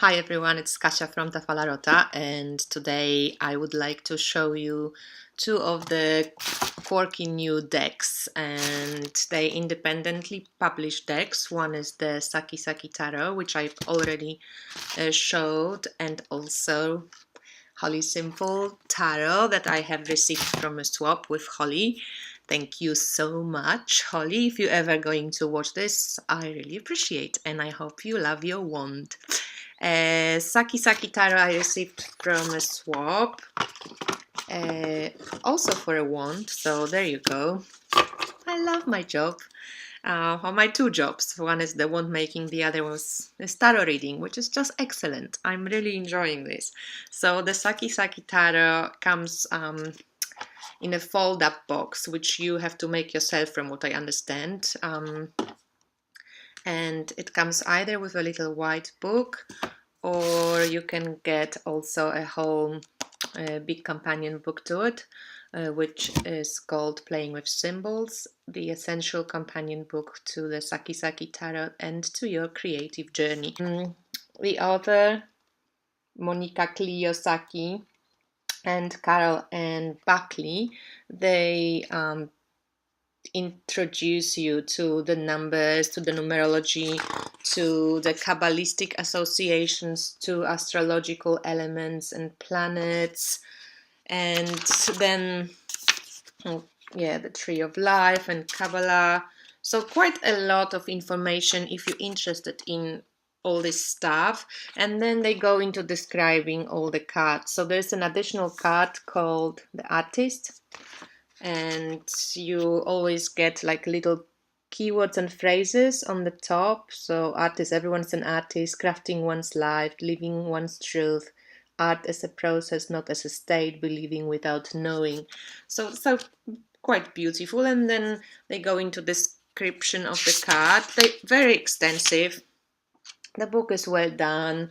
Hi everyone, it's Kasia from Tafalarota, and today I would like to show you two of the quirky new decks, and they independently published decks. One is the Sakki Sakki Tarot, which I've already showed, and also Holly Simple Tarot that I have received from a swap with Holly. Thank you so much, Holly. If you're ever going to watch this, I really appreciate, and I hope you love your wand. Sakki Sakki Tarot I received from a swap, also for a wand, so there you go. I love my job, or my two jobs. One is the wand making, the other was the tarot reading, which is just excellent. I'm really enjoying this. So the Sakki Sakki Tarot comes in a fold-up box, which you have to make yourself from what I understand. And it comes either with a little white book, or you can get also a whole big companion book to it, which is called Playing with Symbols, the essential companion book to the Sakki Sakki Tarot and to your creative journey. The author, Monica Kiyosaki and Carol Ann Buckley, they introduce you to the numbers, to the numerology, to the Kabbalistic associations, to astrological elements and planets, and then, the Tree of Life and Kabbalah. So quite a lot of information if you're interested in all this stuff. And then they go into describing all the cards. So there's an additional card called the Artist, and you always get like little keywords and phrases on the top. So artist, everyone's an artist, crafting one's life, living one's truth, art as a process, not as a state, believing without knowing. So quite beautiful. And then they go into description of the card. They very extensive. The book is well done,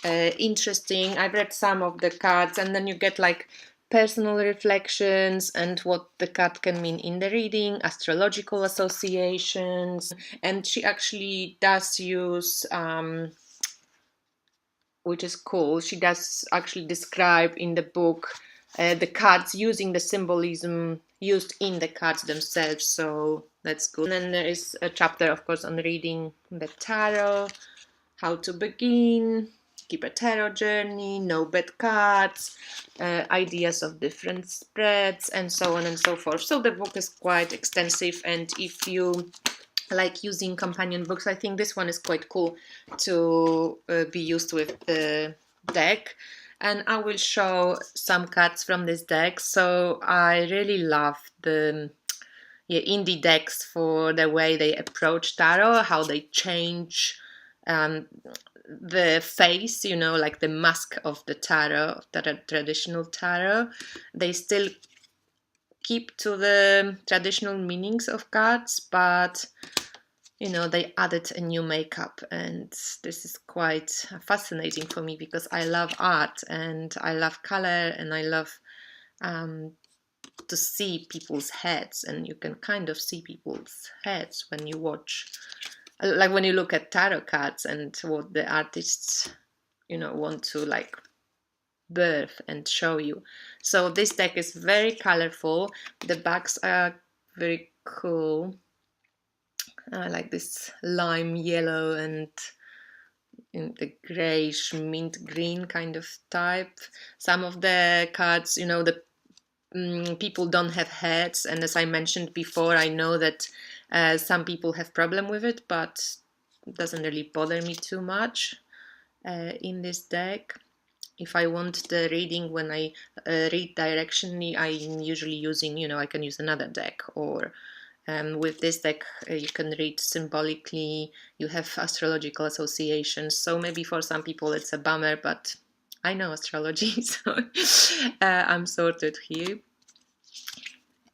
interesting. I've read some of the cards, and then you get like personal reflections and what the card can mean in the reading, astrological associations, and she actually does use, which is cool, she does actually describe in the book the cards using the symbolism used in the cards themselves, so that's good. And then there is a chapter, of course, on reading the tarot, how to begin, keep a tarot journey, no bad cards, ideas of different spreads, and so on and so forth. So the book is quite extensive, and if you like using companion books, I think this one is quite cool to be used with the deck. And I will show some cards from this deck. So I really love the indie decks for the way they approach tarot, how they change the face, like the mask of the tarot, the traditional tarot. They still keep to the traditional meanings of cards, but they added a new makeup, and this is quite fascinating for me because I love art and I love color, and I love to see people's heads, and you can kind of see people's heads when you watch, like when you look at tarot cards and what the artists want to like birth and show you. So this deck is very colorful. The backs are very cool, like this lime yellow and in the grayish mint green kind of type. Some of the cards, the people don't have heads, and as I mentioned before, I know that some people have problem with it, but it doesn't really bother me too much in this deck. If I want the reading when I read directionally, I'm usually using, I can use another deck, or with this deck you can read symbolically. You have astrological associations, so maybe for some people it's a bummer, but I know astrology, so I'm sorted here.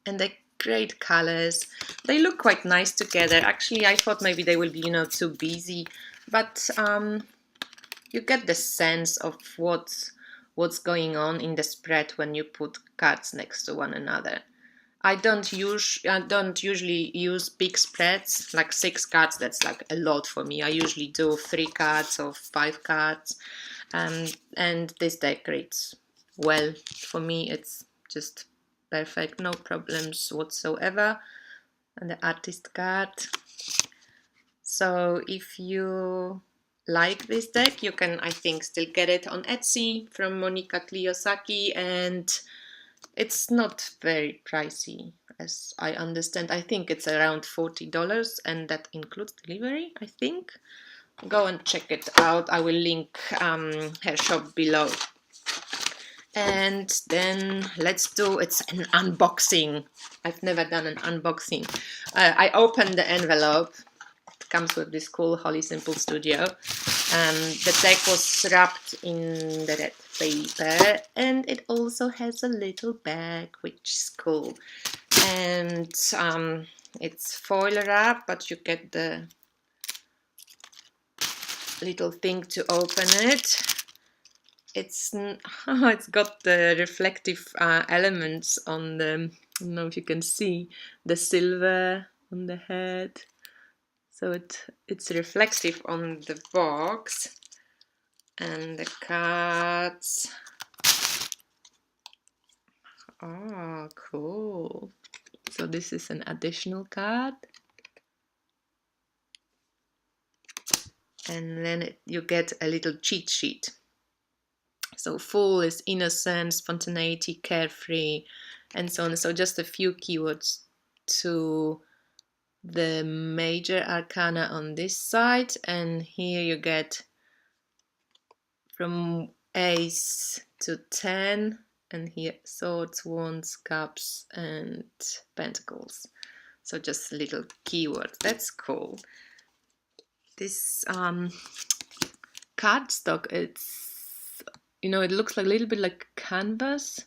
And the great colors, they look quite nice together. Actually, I thought maybe they will be, too busy, but you get the sense of what's going on in the spread when you put cards next to one another. I don't usually use big spreads, like 6 cards. That's like a lot for me. I usually do 3 cards or 5 cards, and this deck reads well for me. It's just perfect, no problems whatsoever. And the artist card. So if you like this deck, you can, I think, still get it on Etsy from Monika Sakki, and it's not very pricey, as I understand. I think it's around $40, and that includes delivery, I think. Go and check it out. I will link her shop below. And then let's do, it's an unboxing. I've never done an unboxing. I opened the envelope. It comes with this cool Holly Simple Studio. The deck was wrapped in the red paper, and it also has a little bag, which is cool. And it's foil wrap, but you get the little thing to open it. It's got the reflective elements on the, I don't know if you can see the silver on the head. So it's reflective on the box. And the cards. Oh, cool. So this is an additional card. And then you get a little cheat sheet. So full is innocent, spontaneity, carefree, and so on. So just a few keywords to the major arcana on this side. And here you get from Ace to 10. And here, swords, wands, cups, and pentacles. So just little keywords. That's cool. This cardstock, it's, it looks like a little bit like canvas.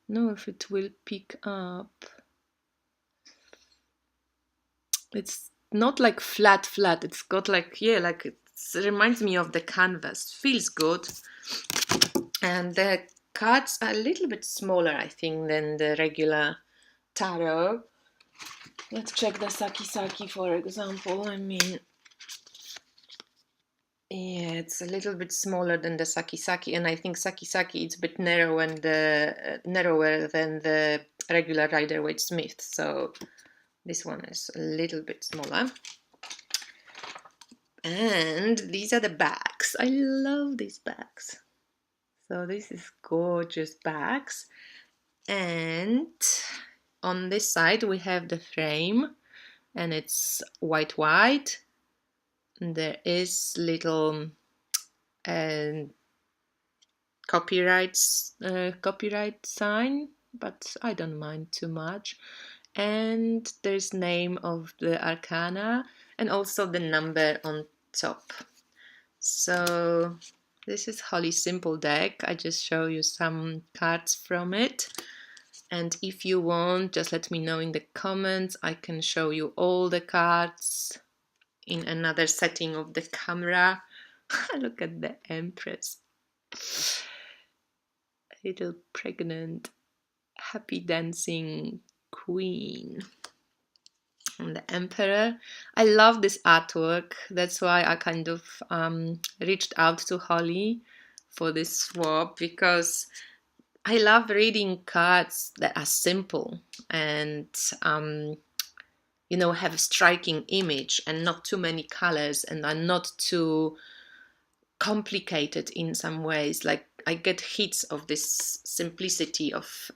I don't know if it will pick up. It's not like flat. It's got like, like it reminds me of the canvas. Feels good. And the cards are a little bit smaller, I think, than the regular tarot. Let's check the Sakki Sakki, for example. Yeah, it's a little bit smaller than the Sakki Sakki, and I think Sakki Sakki is a bit narrower than the regular Rider-Waite Smith. So this one is a little bit smaller. And these are the bags. I love these bags. So this is gorgeous bags. And on this side we have the frame, and it's white. There is little copyright sign, but I don't mind too much. And there's name of the arcana and also the number on top. So this is Holly Simple deck. I just show you some cards from it. And if you want, just let me know in the comments. I can show you all the cards in another setting of the camera. Look at the Empress. A little pregnant, happy dancing queen. And the Emperor. I love this artwork. That's why I kind of reached out to Holly for this swap, because I love reading cards that are simple and have a striking image and not too many colors and are not too complicated in some ways. Like, I get hits of this simplicity of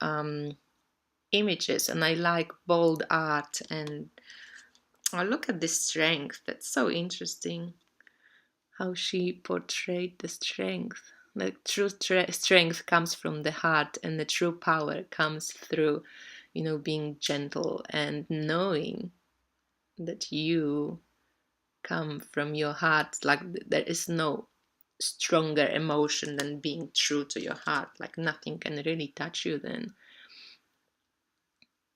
images, and I like bold art. And look at this strength. That's so interesting how she portrayed the strength. The true strength comes from the heart, and the true power comes through, being gentle and knowing that you come from your heart. Like, there is no stronger emotion than being true to your heart. Like, nothing can really touch you then.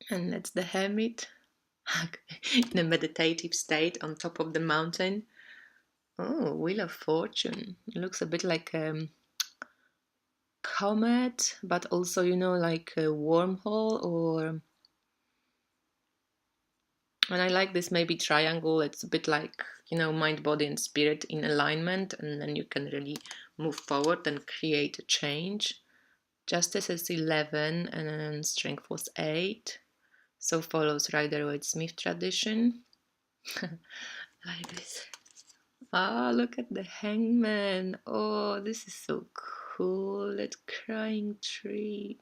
And that's the Hermit in a meditative state on top of the mountain. Oh, Wheel of Fortune. It looks a bit like a comet, but also, like a wormhole, or And I like this maybe triangle. It's a bit like, you know, mind, body, and spirit in alignment, and then you can really move forward and create a change. Justice is 11, and then strength was 8. So follows Rider-Waite-Smith tradition. Like this. Ah, look at the hangman. Oh, this is so cool. That crying tree.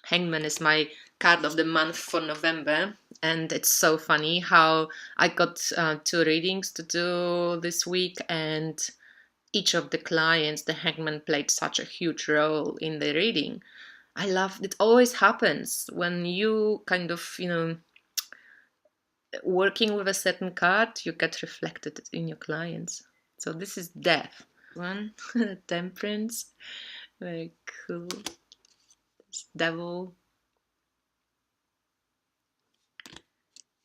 Hangman is my card of the month for November, and it's so funny how I got 2 readings to do this week, and each of the clients, the hangman played such a huge role in the reading. I love it. Always happens when you kind of, you know, working with a certain card, you get reflected in your clients. So this is death. One, temperance, very cool. This devil.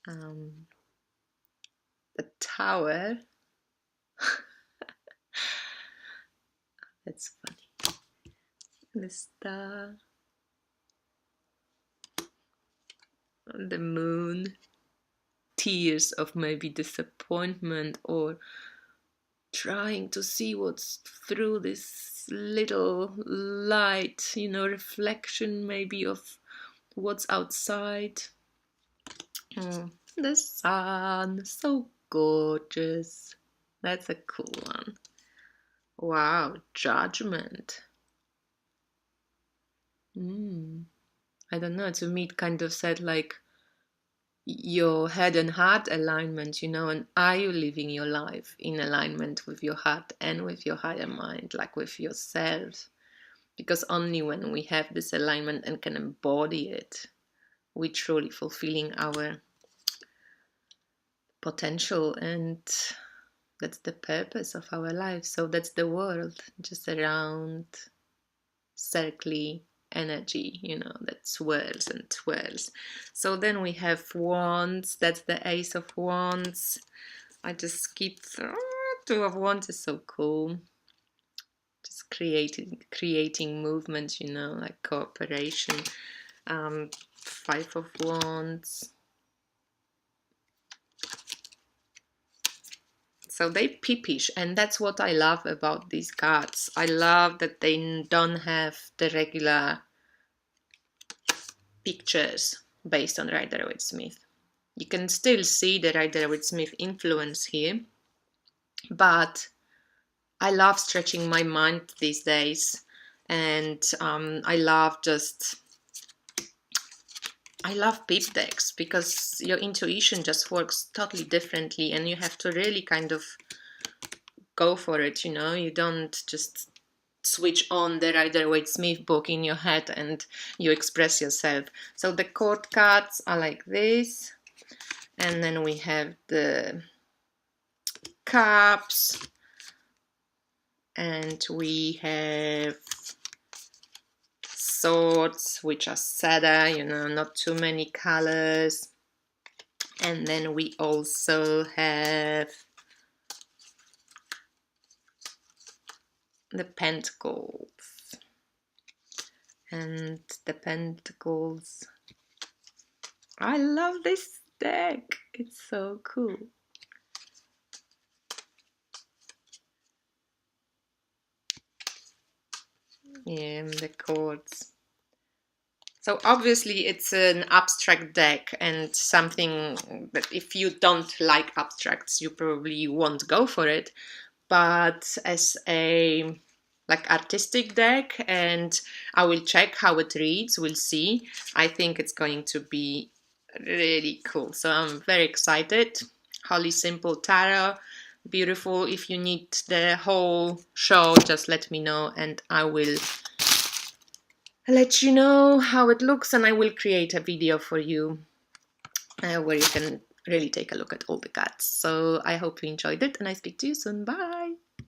The tower. That's funny. The star. The moon. Tears of maybe disappointment, or trying to see what's through this little light, you know, reflection maybe of what's outside. The sun, so gorgeous. That's a cool one. Wow, judgment. I don't know, to me it kind of said like your head and heart alignment, you know, and are you living your life in alignment with your heart and with your higher mind, like with yourself? Because only when we have this alignment and can embody it, we truly fulfilling our potential, and that's the purpose of our life. So that's the world, just around circly energy, you know, that swirls and twirls. So then we have wands. That's the Ace of Wands. I just skipped. 2 of Wands is so cool. Just creating movement, you know, like cooperation. 5 of Wands. So they peepish, and that's what I love about these cards. I love that they don't have the regular pictures based on Rider-Waite-Smith. You can still see the Rider-Waite-Smith influence here, but I love stretching my mind these days, and I love peep decks, because your intuition just works totally differently, and you have to really kind of go for it, you know. You don't just switch on the Rider-Waite-Smith book in your head and you express yourself. So the court cards are like this, and then we have the cups, and we have swords, which are sadder, you know, not too many colors. And then we also have the pentacles. And the pentacles, I love this deck, it's so cool. Yeah, the chords. So obviously it's an abstract deck, and something that if you don't like abstracts, you probably won't go for it. But as a like artistic deck, and I will check how it reads, we'll see. I think it's going to be really cool. So I'm very excited. Holly Simple Tarot, beautiful. If you need the whole show, just let me know and I will let you know how it looks, and I will create a video for you where you can really take a look at all the cards. So I hope you enjoyed it, and I speak to you soon. Bye!